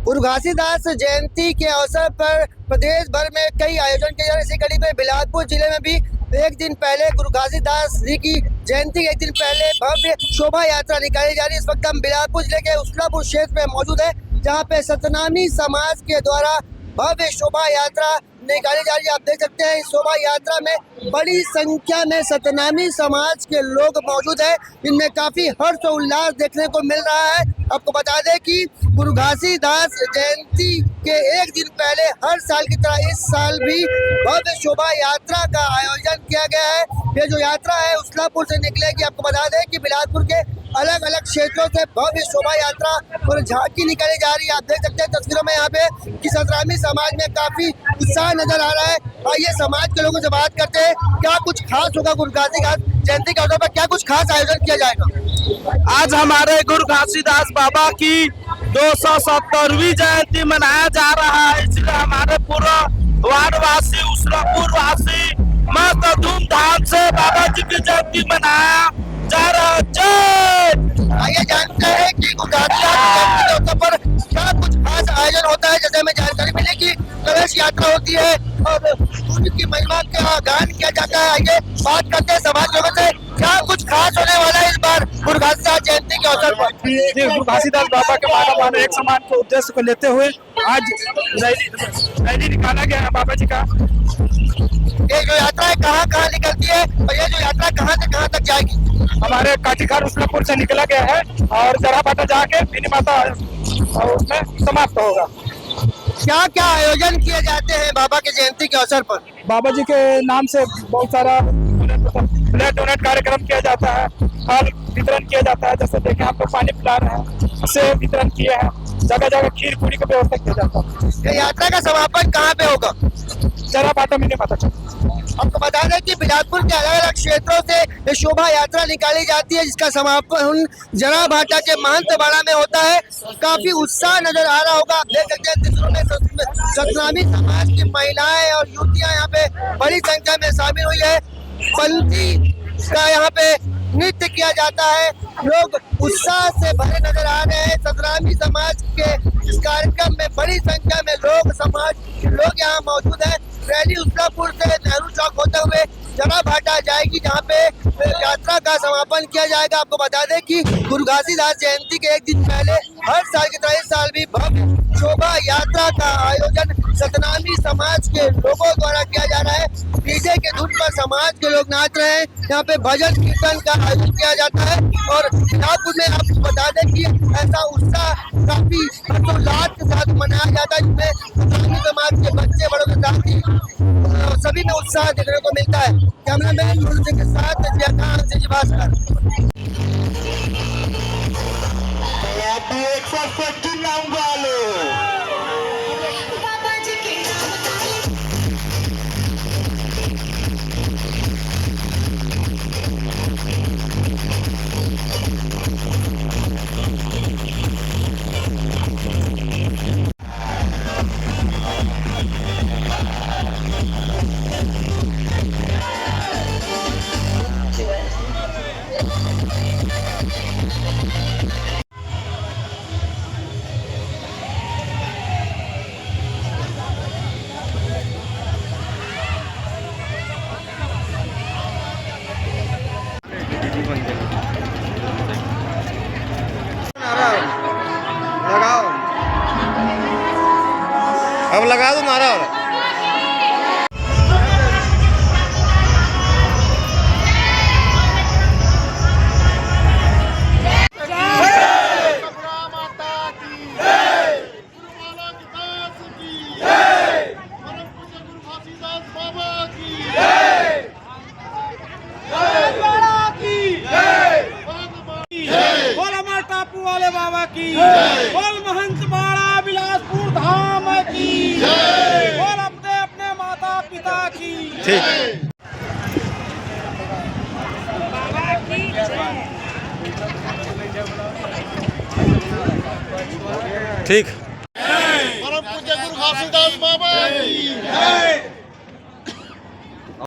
गुरु घासीदास जयंती के अवसर पर प्रदेश भर में कई आयोजन किए जा रहे हैं। इसी कड़ी में बिलासपुर जिले में भी एक दिन पहले गुरु घासीदास जी की जयंती के एक दिन पहले भव्य शोभा यात्रा निकाली जा रही है। इस वक्त हम बिलासपुर जिले के उसलापुर क्षेत्र में मौजूद है, जहाँ पे सतनामी समाज के द्वारा भव्य शोभा यात्रा निकाली जा रही है। आप देख सकते हैं इस शोभा यात्रा में बड़ी संख्या में सतनामी समाज के लोग मौजूद है, इनमें काफी हर्ष और उल्लास देखने को मिल रहा है। आपको बता दें कि गुरु घासीदास जयंती के एक दिन पहले हर साल की तरह इस साल भी भव्य शोभा यात्रा का आयोजन किया गया है। ये जो यात्रा है उसलापुर से निकलेगी। आपको बता दें कि बिलासपुर के अलग अलग क्षेत्रों से भव्य शोभा यात्रा और झांकी निकाली जा रही है। आप देख सकते हैं तस्वीरों में यहाँ पे कि सतनामी समाज में काफी उत्साह नजर आ रहा है। आइए समाज के लोगों से बात करते हैं, क्या कुछ खास होगा गुरु घासीदास जयंती के अवसर पर, क्या कुछ खास आयोजन किया जाएगा? आज हमारे गुरु घासीदास बाबा की 270वीं जयंती मनाया जा रहा है, इसलिए हमारे पूरा वार्डवासी उसलापुर वासी मस्त धूमधाम से बाबा जी की जयंती मनाया जा रहा है। आइए जानते हैं कि गुरु घासीदास जयंती के अवसर पर क्या कुछ खास आयोजन होता है। जैसे हमें जानकारी मिली कि कलश यात्रा होती है और उनकी महिमा का गान किया जाता है। आइए बात करते हैं समाज लोगों से, क्या कुछ खास होने वाला है इस बार गुरु घासीदास जयंती के अवसर पर? गुरु घासीदास बाबा के मानव मानव एक समान के उद्देश्य को लेते हुए आज रैली निकाला गया है बाबा जी का। ये जो यात्रा है कहाँ निकलती है और ये जो यात्रा कहाँ से कहाँ तक जाएगी? हमारे काटीखार उसलापुर से निकला गया है और जराबाटा जाके बिनी माता और उसमें समाप्त होगा। क्या क्या आयोजन किए जाते हैं बाबा के जयंती के अवसर पर? बाबा जी के नाम से बहुत सारा ब्लड डोनेट कार्यक्रम किया जाता है, फल वितरण किया जाता है। जैसे देखें आप लोग पानी पिला रहे हैं, सेब वितरण किए हैं, जगह जगह खीर पूरी का व्यवस्था किया जाता है। ये यात्रा का समापन कहाँ पे होगा? जराबाटा में नहीं पता चला। आपको बता दें कि बिलासपुर के अलग अलग क्षेत्रों से ये शोभा यात्रा निकाली जाती है, जिसका समापन जराबाटा के महंतवाड़ा में होता है। काफी उत्साह नजर आ रहा होगा। आप देख सकते हैं तस्वीरों में सतनामी समाज की महिलाएं और युवतियां यहाँ पे बड़ी संख्या में शामिल हुई है। पंथी का यहाँ पे नृत्य किया जाता है, लोग उत्साह से भरे नजर आ रहे हैं। सतनामी समाज के इस कार्यक्रम में बड़ी संख्या में समाज के लोग यहाँ मौजूद है। रैली उसलापुर से नेहरू चौक होते हुए जराबाटा जाएगी, जहाँ पे यात्रा का समापन किया जाएगा। आपको बता दें कि गुरु घासीदास जयंती के एक दिन पहले हर साल की तरह इस साल भी भव्य शोभा यात्रा का आयोजन सतनामी समाज के लोगों द्वारा किया जा रहा है। डीजे के धुन पर समाज के लोग नाच रहे हैं। यहाँ पे भजन कीर्तन का आयोजन किया जाता है और बिलासपुर में आपको बता दें कि ऐसा उत्साह काफी हर्षोल्लास के साथ मनाया जाता है, जिसमें सतनामी समाज के बच्चे बड़ों के साथ ही सभी में उत्साह देखने को मिलता है। कैमरामैन मुरली सिंह के साथ लगाओ, अब लगा दो नारा। टापू वाले बाबा की, बोल महंत बाड़ा बिलासपुर धाम की, बोल अपने अपने माता पिता की। बाबा की ठीक। परम पूज्य गुरु घासीदास बाबा की।